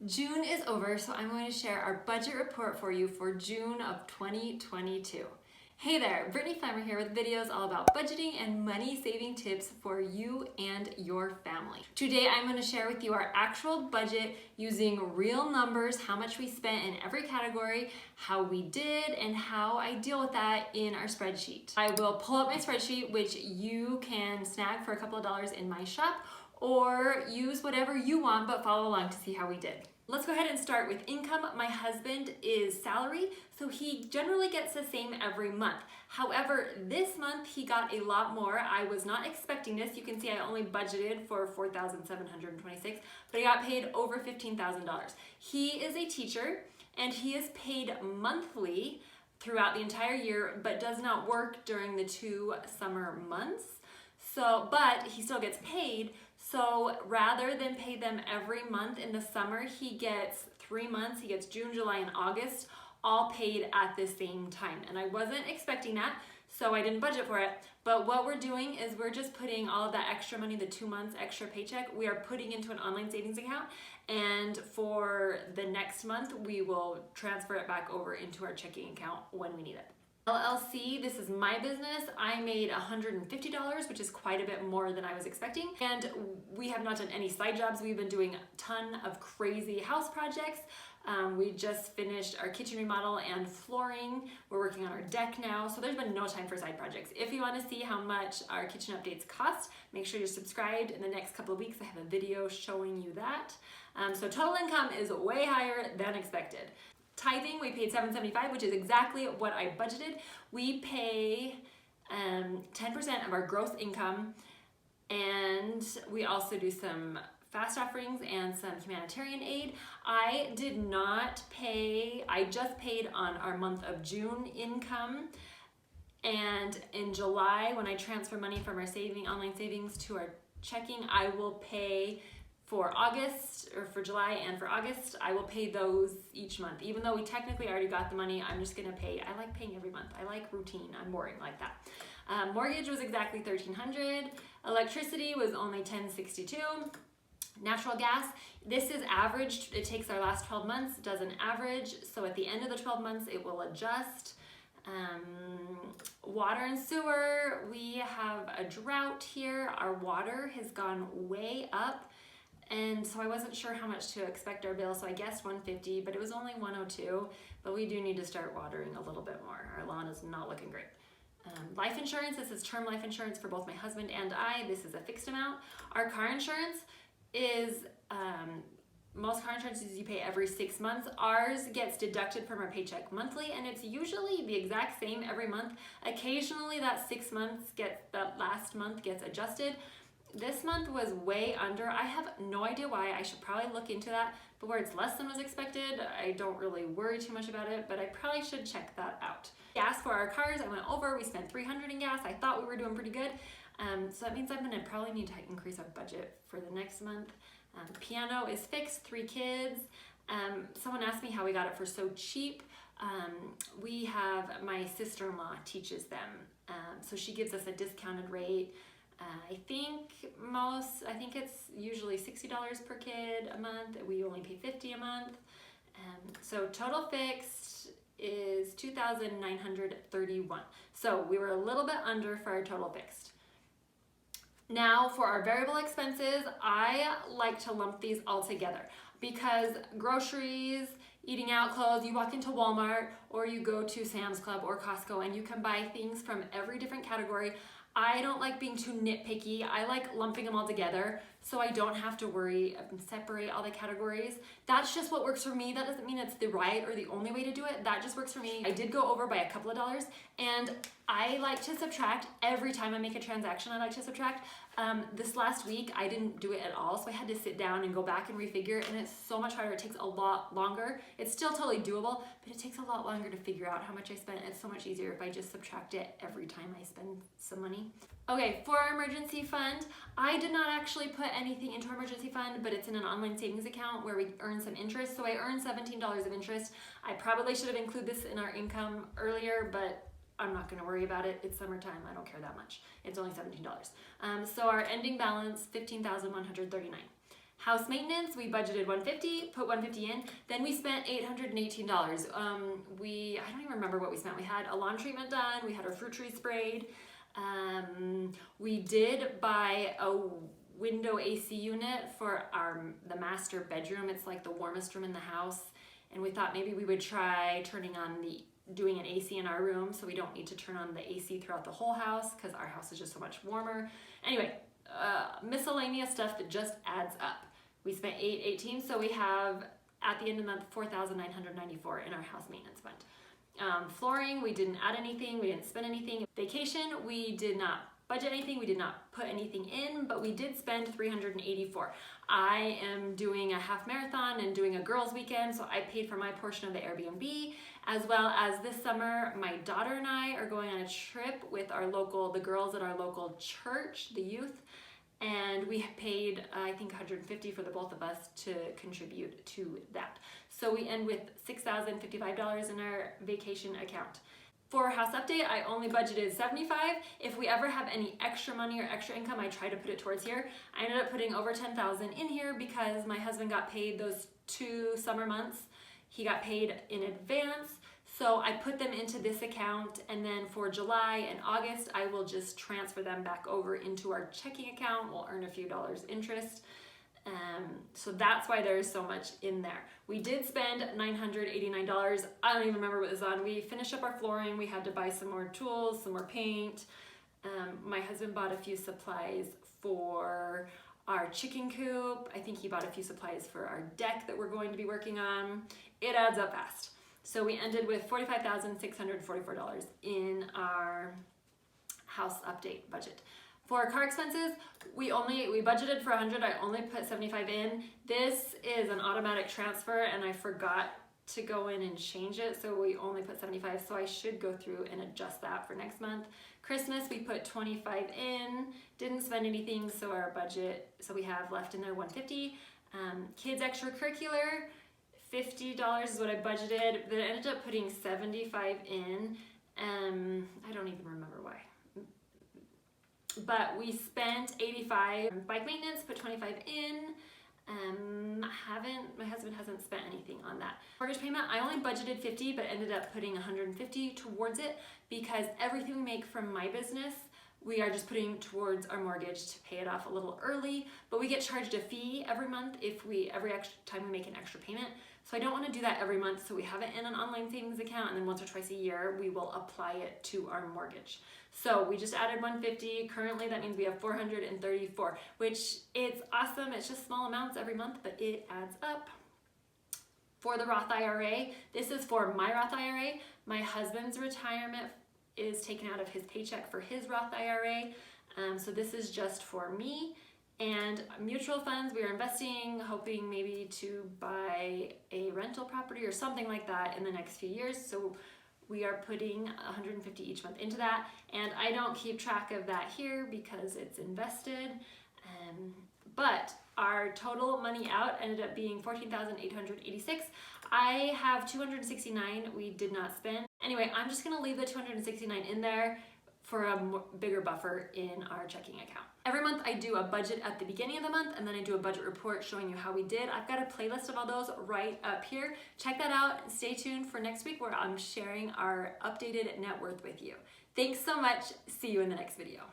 June is over, so I'm going to share our budget report for you for June of 2022. Hey there, Brittany Flammer here with videos all about budgeting and money saving tips for you and your family. Today I'm going to share with you our actual budget using real numbers, how much we spent in every category, how we did, and how I deal with that in our spreadsheet. I will pull up my spreadsheet, which you can snag for a couple of dollars in my shop, or use whatever you want, but follow along to see how we did. Let's go ahead and start with income. My husband is salary, so he generally gets the same every month. However, this month he got a lot more. I was not expecting this. You can see I only budgeted for $4,726, but he got paid over $15,000. He is a teacher and he is paid monthly throughout the entire year, but does not work during the 2 summer months. But he still gets paid. So rather than pay them every month in the summer, he gets 3 months. He gets June, July, and August all paid at the same time. And I wasn't expecting that, so I didn't budget for it. But what we're doing is we're just putting all of that extra money, the 2 months extra paycheck, we are putting into an online savings account. And for the next month, we will transfer it back over into our checking account when we need it. LLC, this is my business. I made $150, which is quite a bit more than I was expecting. And we have not done any side jobs. We've been doing a ton of crazy house projects. We just finished our kitchen remodel and flooring. We're working on our deck now. So there's been no time for side projects. If you want to see how much our kitchen updates cost, make sure you're subscribed. In the next couple of weeks, I have a video showing you that. So total income is way higher than expected. Tithing, we paid $775, which is exactly what I budgeted. We pay 10% of our gross income, and we also do some fast offerings and some humanitarian aid. I did not pay, I just paid on our month of June income, and in July, when I transfer money from our online savings to our checking, I will pay for August, or for July and for August, I will pay those each month. Even though we technically already got the money, I'm just gonna pay. I like paying every month. I like routine. I'm boring like that. Mortgage was exactly $1,300. Electricity was only $1,062. Natural gas, this is averaged. It takes our last 12 months, does an average. So at the end of the 12 months, it will adjust. Water and sewer, we have a drought here. Our water has gone way up. And so I wasn't sure how much to expect our bill, so I guessed $150, but it was only $102. But we do need to start watering a little bit more. Our lawn is not looking great. Life insurance, this is term life insurance for both my husband and I. This is a fixed amount. Our car insurance is, most car insurances you pay every 6 months. Ours gets deducted from our paycheck monthly, and it's usually the exact same every month. Occasionally that last month gets adjusted. This month was way under. I have no idea why. I should probably look into that, but where it's less than was expected, I don't really worry too much about it, but I probably should check that out. Gas for our cars, I went over. We spent $300 in gas. I thought we were doing pretty good. So that means I'm gonna probably need to increase our budget for the next month. Piano is fixed, 3 kids. Someone asked me how we got it for so cheap. We have, my sister-in-law teaches them, so she gives us a discounted rate. I think it's usually $60 per kid a month. We only pay $50 a month. So total fixed is $2,931. So we were a little bit under for our total fixed. Now for our variable expenses, I like to lump these all together because groceries, eating out, clothes, you walk into Walmart or you go to Sam's Club or Costco and you can buy things from every different category. I don't like being too nitpicky. I like lumping them all together so I don't have to worry and separate all the categories. That's just what works for me. That doesn't mean it's the right or the only way to do it. That just works for me. I did go over by a couple of dollars, and I like to subtract every time I make a transaction. I like to subtract. This last week I didn't do it at all, so I had to sit down and go back and refigure, and it's so much harder. It takes a lot longer. It's still totally doable, but it takes a lot longer to figure out how much I spent. It's so much easier if I just subtract it every time I spend some money. Okay, for our emergency fund, I did not actually put anything into our emergency fund, but it's in an online savings account where we earn some interest. So I earned $17 of interest. I probably should have included this in our income earlier, but I'm not gonna worry about it. It's summertime, I don't care that much. It's only $17. So our ending balance, $15,139. House maintenance, we budgeted $150, put $150 in. Then we spent $818. I don't even remember what we spent. We had a lawn treatment done. We had our fruit tree sprayed. We did buy a window AC unit for the master bedroom. It's like the warmest room in the house. And we thought maybe we would try doing an AC in our room so we don't need to turn on the AC throughout the whole house because our house is just so much warmer. Anyway, miscellaneous stuff that just adds up. We spent $818, so we have at the end of the month $4,994 in our house maintenance fund. Flooring, we didn't add anything, we didn't spend anything. Vacation, we did not budget anything, we did not put anything in, but we did spend $384. I am doing a half marathon and doing a girls weekend, so I paid for my portion of the Airbnb, as well as this summer my daughter and I are going on a trip with the girls at our local church, the youth, and we paid I think $150 for the both of us to contribute to that. So we end with $6,055 in our vacation account. For house update, I only budgeted $75. If we ever have any extra money or extra income, I try to put it towards here. I ended up putting over $10,000 in here because my husband got paid those 2 summer months. He got paid in advance. So I put them into this account, and then for July and August, I will just transfer them back over into our checking account. We'll earn a few dollars interest. So that's why there's so much in there. We did spend $989. I don't even remember what was on. We finished up our flooring. We had to buy some more tools, some more paint. My husband bought a few supplies for our chicken coop. I think he bought a few supplies for our deck that we're going to be working on. It adds up fast. So we ended with $45,644 in our house update budget. For our car expenses, we budgeted for $100. I only put $75 in. This is an automatic transfer, and I forgot to go in and change it, so we only put $75. So I should go through and adjust that for next month. Christmas, we put $25 in. Didn't spend anything, so our budget. So we have left in there $150. Kids extracurricular, $50 is what I budgeted. Then I ended up putting $75 in. I don't even remember why. But we spent $85. Bike maintenance, put $25 in. My husband hasn't spent anything on that. Mortgage payment, I only budgeted $50, but ended up putting $150 towards it because everything we make from my business, we are just putting towards our mortgage to pay it off a little early, but we get charged a fee every month every extra time we make an extra payment. So I don't want to do that every month, so we have it in an online savings account, and then once or twice a year, we will apply it to our mortgage. So we just added $150. Currently, that means we have $434, which it's awesome. It's just small amounts every month, but it adds up. For the Roth IRA, this is for my Roth IRA. My husband's retirement is taken out of his paycheck for his Roth IRA. So this is just for me. And mutual funds, we are investing, hoping maybe to buy a rental property or something like that in the next few years. So we are putting $150 each month into that. And I don't keep track of that here because it's invested. But our total money out ended up being $14,886. I have $269 we did not spend. Anyway, I'm just gonna leave the $269 in there for a bigger buffer in our checking account. Every month I do a budget at the beginning of the month, and then I do a budget report showing you how we did. I've got a playlist of all those right up here. Check that out. Stay tuned for next week where I'm sharing our updated net worth with you. Thanks so much. See you in the next video.